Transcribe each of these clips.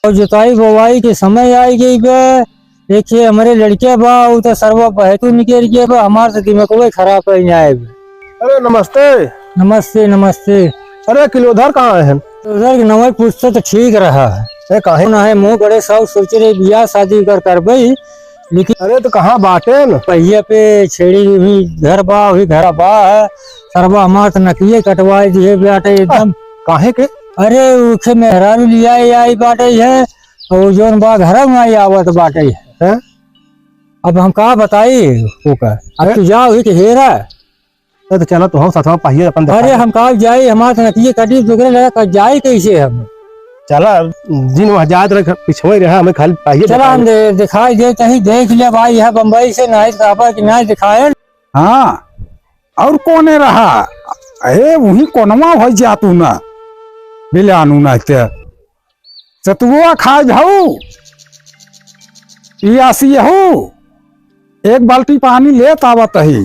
और जुताई बुवाई के समय आई गई बे। देखिए हमारे लड़के बा तो सर्व बहतू निकल गए बा, हमारे दिमाग कोई खराब कर जाए। अरे नमस्ते। नमस्ते नमस्ते। अरे किलोधर कहाँ है? उधर की नवाई पूछते तो ठीक रहा है। काहे ना है मुँह बड़े सब सोच रहे बियाह शादी कर भाई, लेकिन अरे तो कहाँ बाटे न? पहिया पे छेड़ी हुई घर बा, हुई घर बा है सरवा, हमारे तो नकिये कटवाए दिए बाटे एकदम। काहे के? अरे उखे मेहरारू लिया आई बाटे है और जोन बा घर में आई आवत बाटे है। अब हम कहा बताई होकर, अब तू जाओ ही हेरा। तो चलो तो हम साथ पहिए अपन। अरे हम कहा जाए, हमारे नकिये कटी दुगरे लगा जाए कैसे हम। चला दिन वहां पिछवे रहा, हमें खाली पहिए चला हम दिखाई दे कहीं देख लिया भाई, है बम्बई से नाइट कापा की नाइट दिखाए। हाँ और कोने रहा? अरे वही कोनवा हो जा तू ना बिलानू ना चतुआ खा जाऊ पियासी हो, एक बाल्टी पानी ले तावत ही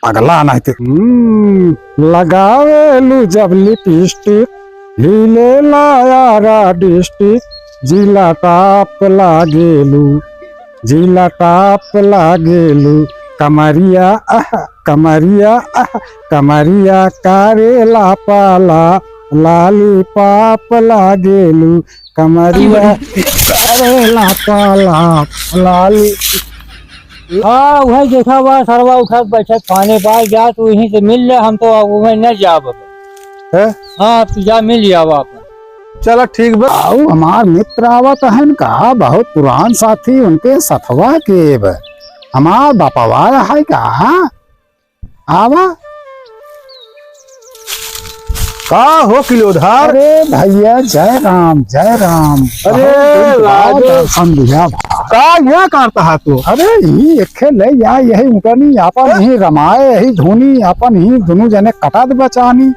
अगला नहीं लगावे लू जब लिपस्टिक हिले लाया डिस्ट्रिक्ट जिला टाप लागेलू, जिला टाप लागेलू कमरिया कमरिया कमरिया कारेला पाला लाली पाप लागेलू कमरिया कारेला पाला लाली। हाँ वही देखा हुआ सरवा उठा बैठे खाने पाए जा, तू यहीं से मिल ले, हम तो वही न जा। हाँ तू जा मिल जावा। चला ठीक बा। हमार मित्र आवत है का, बहुत पुरान साथी उनके सथवा के हमार बापवा है का आवा का हो किलोधर? अरे भैया जय राम जय राम। अरे समझिया का यह करता है तू? अरे यही एक ले या यही उठनी अपन ही रमाए, यही धोनी अपन ही दोनों जने कटत बचानी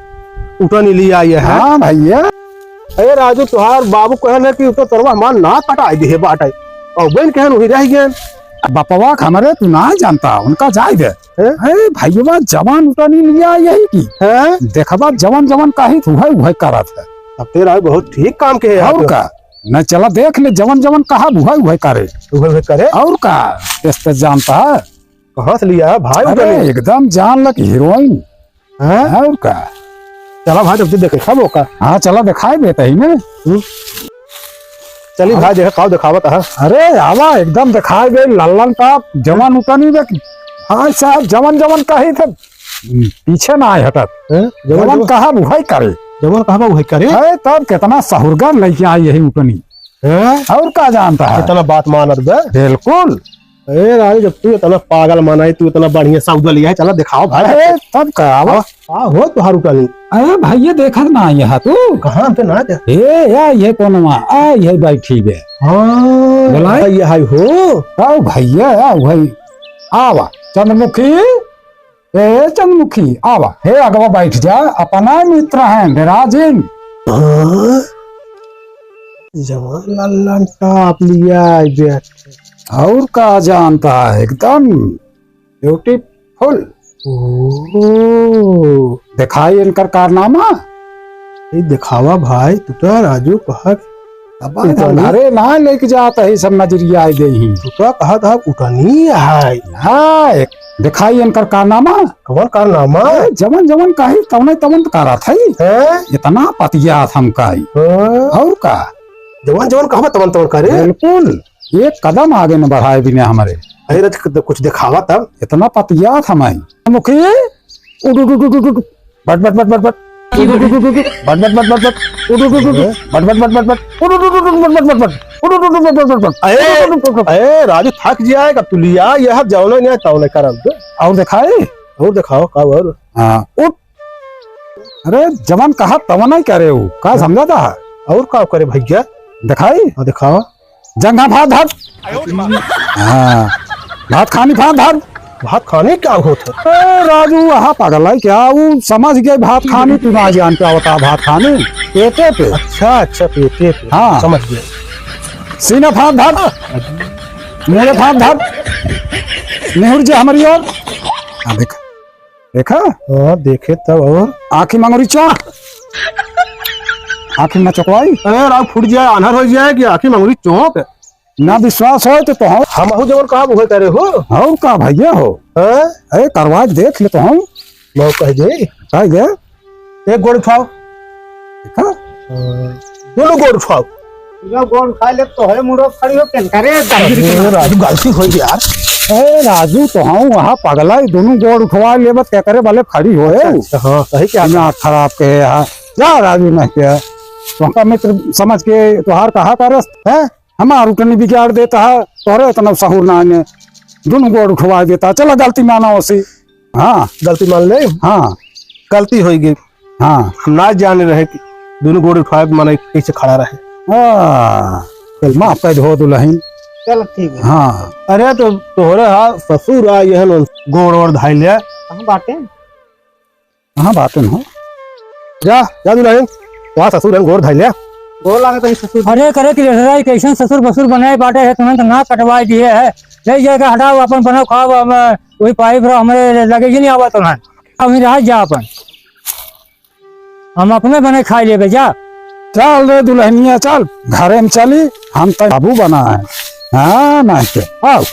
उठनी लिया ये है। हाँ भैया। अरे राजू तुहार बाबू कहले कि तो तरवा मान ना कटाई दे बाटे और बहन कहन वही रह गए। बापवा हमरे तू ना जानता उनका जाय दे। अरे भैया जवान उठनी लिया यही की है, देखबा जवान जवान काही तू है वही करत है। अब तेरा बहुत ठीक काम के है। और का न चला देख ले जवान जवान कहा वही वही करे वही करे। और का तेज जानता है कहाँ से लिया भाई? अरे एकदम जान लग हीरोइन है। और का चला भाई जब देखे सब का। हाँ चला दिखाई देता ही ना। चलिए भाई देखा काव दिखावत है। अरे आवा एकदम दिखाई गई लल्लन का जवान उतनी देखी। हाँ साहब जवान जवान कही थे पीछे ना आए हटत। जवान कहा वही करे, जवान कहा वही करे। तब कितना सहुरगर लेके आई यही उतनी और का जानता है इतना बात मानत बे। बिल्कुल। अरे राजू जब तू इतना पागल माना तू इतना बढ़िया सौदा लिया है, चला दिखाओ भाई। तब का आवा हो तुहार उठनी। अरे भैया देखा ना यहाँ तू कहाँ पे ना ये कौन ये बैठी है। हाँ बोला ये हाय हो भैया वही आवा चंद्रमुखी। ए चंद्रमुखी आवा हे अगवा बैठ जा, अपना मित्र है विराजिन। जवान लल्लन टाप लिया और का जानता है एकदम ब्यूटीफुल। दिखाई इनकर कारनामा दिखावा भाई। तू तो राजू कहा घरे ना लेके जाता है सब नजरिया दे ही। तू तो कहा था उठनी है। हाँ दिखाई इनकर कारनामा। कौन कारनामा? जवन जवन कही तवने तवन करा था इतना पतिया हम कही। और का जवान जवान कहा तवन तवन करे। बिल्कुल एक कदम आगे न बढ़ाए बिना हमारे। अरे कुछ दिखावा तब इतना पतिया था मैं मुखी उड़ उड़ उड़ उड़ but but but but but but but but but but but but. अरे राजू थक जाएगा तू लिया यह जाओ नहीं ताऊ करब और दिखाए और दिखाओ का और। हाँ उठ। अरे जवान कहा तवन नहीं करे वो का समझा था और का करे भैया दिखाई दिखाओ। जंगा भात भात हाँ भात खानी भात भात भात खाने क्या होता? राजू वहाँ पागल है क्या? वो समझ गए भात खाने तू ना जान क्या होता भात खाने पेटे पे। अच्छा पेटे पे। हाँ समझ गए। सीना फाट भात मेरे फाट भात नेहुर जी हमारी ओर देखा देखा हाँ देखे तब और आँखी मंगोरी चा आखिर में चकवाई अरे राव फूट जाए आन्हर हो जाए कि आखिर मंगरी चौक ना विश्वास हो तो हम हम जब कहा वो करे हो और का भैया हो हैं? अरे करवा देख ले तो हम मैं कह दे कह गए एक गोड़ उठाओ देखा दोनों गोड़ उठाओ गोल खा ले तो है मुड़ो खड़ी हो केन करे अरे राजू गलती हो गई यार ए राजू तो हम वहाँ पगला ही दोनों गोड़ उठवा ले बस क्या करे भले खड़ी हो हाँ सही क्या ना खराब के यहाँ जा राजू नहीं क्या तुमका मित्र समझ के तुहार कहा करस है हमार उठनी बिगाड़ देता है तोहरे इतना सहूर ना आने दोनों गोड़ उठवा देता चलो गलती माना उसी हाँ गलती मान ले हाँ गलती हो गई हाँ हम ना जाने रहे कि दोनों गोड़ उठाए माने कैसे खड़ा रहे माफ कर दो दुल्हन चल ठीक है हाँ अरे तो तोहरे हाँ ससुर आ ये गोड़ और धाई ले हम बातें हाँ बात हो जा जा दुल्हन वहाँ ससुर गोड़ धाई ले गोल लागे तो ससुर अरे करे कि लड़ाई कैसे ससुर बसुर बनाए बाटे है तुम्हें तो ना कटवा दिए है ले जाके हटाओ अपन बनाओ खाओ वही पाइप रहो हमारे लगे ही नहीं आवा तुम्हें अभी रह जा अपन हम अपने बने खाई लेबे जा चल रे दुल्हनिया चल घरे में चली हम तो बाबू बना है हाँ नहीं के आओ